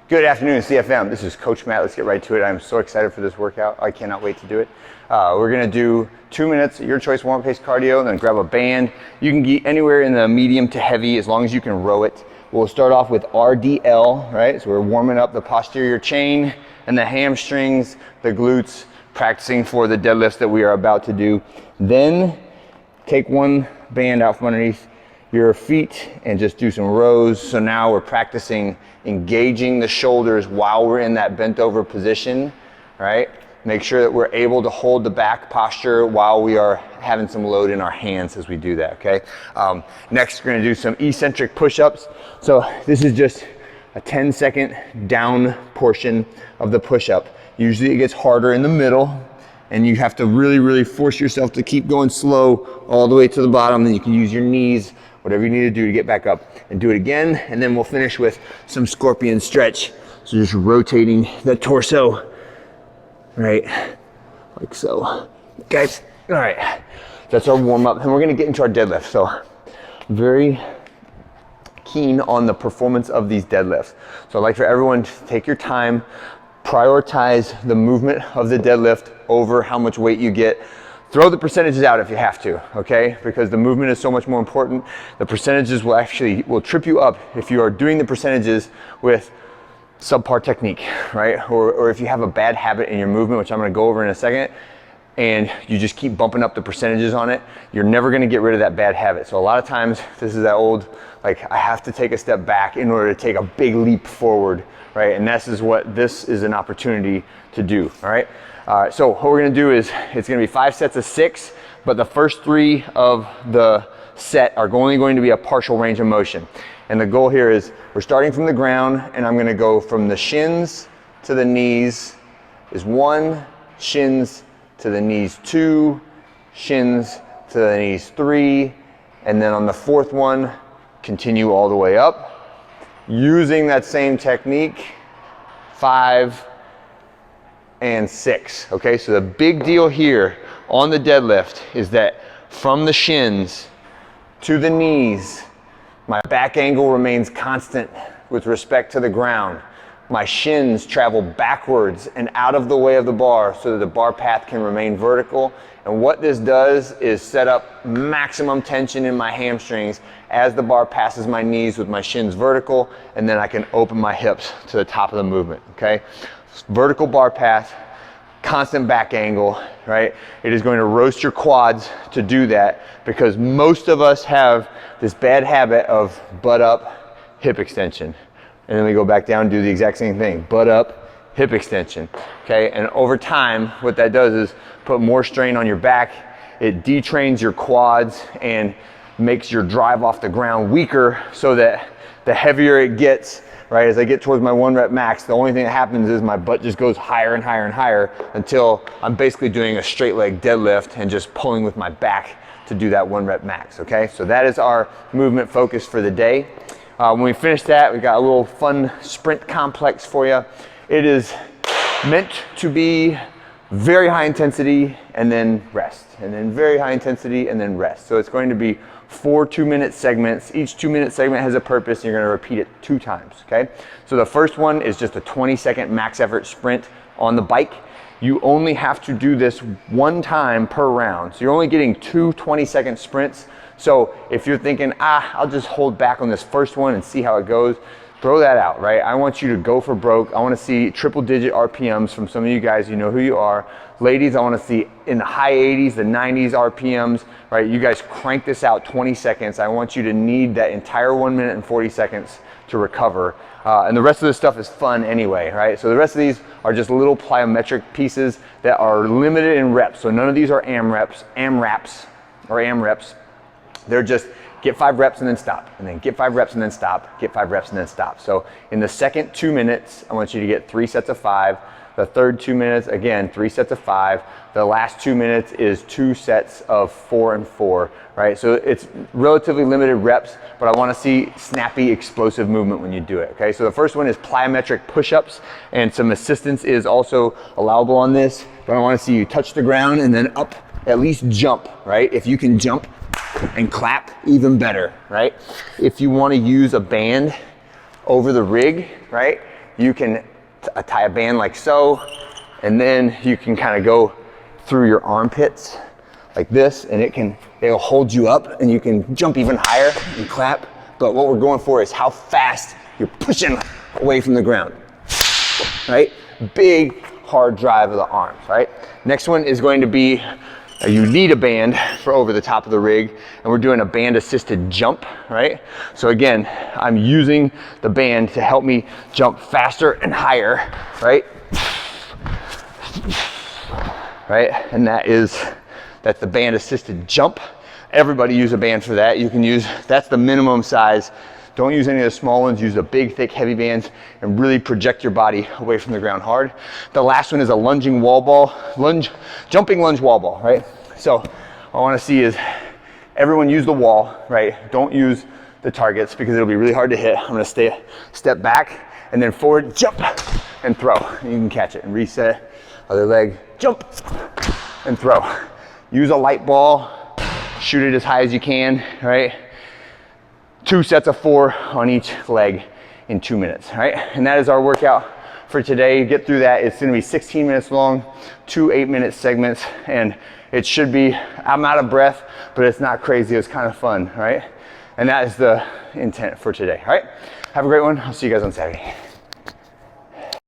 Good afternoon, CFM. This is Coach Matt. Let's get right to it. I'm so excited for this workout. I cannot wait to do it. We're gonna do 2 minutes, your choice, warm pace cardio, then grab a band. You can get anywhere in the medium to heavy as long as you can row it. We'll start off with RDL, right? So we're warming up the posterior chain and the hamstrings, the glutes, practicing for the deadlifts that we are about to do. Then take one band out from underneath your feet and just do some rows. So now we're practicing engaging the shoulders while we're in that bent over position, right? Make sure that we're able to hold the back posture while we are having some load in our hands as we do that, okay? Next, we're gonna do some eccentric push-ups. So this is just a 10-second down portion of the push-up. Usually it gets harder in the middle, and you have to really force yourself to keep going slow all the way to the bottom. Then you can use your knees, whatever you need to do to get back up, and do it again. And then we'll finish with some scorpion stretch. So just rotating the torso, right? Like so. Guys, all right. That's our warm up. And we're gonna get into our deadlift. So very keen on the performance of these deadlifts. So I'd like for everyone to take your time, prioritize the movement of the deadlift over how much weight you get. Throw the percentages out if you have to, okay? Because the movement is so much more important. The percentages will trip you up if you are doing the percentages with subpar technique, right? Or if you have a bad habit in your movement, which I'm gonna go over in a second, and you just keep bumping up the percentages on it, you're never gonna get rid of that bad habit. So a lot of times, this is that old, like, I have to take a step back in order to take a big leap forward, right? And this is an opportunity to do, all right? So what we're gonna do is, it's gonna be 5 sets of 6, but the first 3 of the set are only going to be a partial range of motion. And the goal here is, we're starting from the ground, and I'm gonna go from the shins to the knees is 1, shins to the knees 2, shins to the knees 3, and then on the 4th one, continue all the way up. Using that same technique, 5, and 6, okay? So the big deal here on the deadlift is that from the shins to the knees, my back angle remains constant with respect to the ground. My shins travel backwards and out of the way of the bar so that the bar path can remain vertical. And what this does is set up maximum tension in my hamstrings as the bar passes my knees with my shins vertical, and then I can open my hips to the top of the movement, okay? Vertical bar path, constant back angle, right? It is going to roast your quads to do that, because most of us have this bad habit of butt up, hip extension. And then we go back down and do the exact same thing. Butt up, hip extension, okay? And over time, what that does is put more strain on your back. It detrains your quads and makes your drive off the ground weaker, so that the heavier it gets, right, as I get towards my 1 rep max, the only thing that happens is my butt just goes higher and higher and higher until I'm basically doing a straight leg deadlift and just pulling with my back to do that 1 rep max, okay? So that is our movement focus for the day. When we finish that, we got a little fun sprint complex for you. It is meant to be very high intensity and then rest, and then very high intensity and then rest. So it's going to be 4 2-minute segments. Each 2-minute segment has a purpose, and you're gonna repeat it 2 times, okay? So the first one is just a 20-second max effort sprint on the bike. You only have to do this 1 time per round. So you're only getting 2 20-second sprints. So if you're thinking, I'll just hold back on this first one and see how it goes, throw that out, right? I want you to go for broke. I wanna see triple-digit RPMs from some of you guys, you know who you are. Ladies, I wanna see in the high 80s, the 90s RPMs, right? You guys crank this out 20 seconds. I want you to need that entire 1 minute and 40 seconds to recover. And the rest of this stuff is fun anyway, right? So the rest of these are just little plyometric pieces that are limited in reps. So none of these are AMRAPs. They're just get 5 reps and then stop, and then get 5 reps and then stop, get 5 reps and then stop. So in the second 2 minutes, I want you to get 3 sets of 5. The third 2 minutes, again, 3 sets of 5. The last 2 minutes is 2 sets of 4 and 4, right? So it's relatively limited reps, but I wanna see snappy, explosive movement when you do it, okay? So the first one is plyometric push-ups, and some assistance is also allowable on this, but I wanna see you touch the ground and then up, at least jump, right? If you can jump and clap, even better, right? If you wanna use a band over the rig, right? you can tie a band like so, and then you can kind of go through your armpits like this, and it'll hold you up, and you can jump even higher and clap. But what we're going for is how fast you're pushing away from the ground, right? Big, hard drive of the arms, right? Next one is going to be, you need a band for over the top of the rig, and we're doing a band assisted jump, right? So again, I'm using the band to help me jump faster and higher, right? Right, and that's the band assisted jump. Everybody use a band for that. You can use, that's the minimum size. Don't use any of the small ones. Use the big, thick, heavy bands and really project your body away from the ground hard. The last one is a lunging wall ball, jumping lunge wall ball, right? So what I want to see is everyone use the wall, right? Don't use the targets because it'll be really hard to hit. I'm going to step back and then forward, jump and throw. And you can catch it and reset. Other leg, jump and throw. Use a light ball. Shoot it as high as you can, right? 2 sets of 4 on each leg in 2 minutes, right? And that is our workout for today. Get through that. It's gonna be 16 minutes long, 2 8-minute segments, and it should be, I'm out of breath, but it's not crazy. It's kind of fun, right? And that is the intent for today, all right? Have a great one. I'll see you guys on Saturday.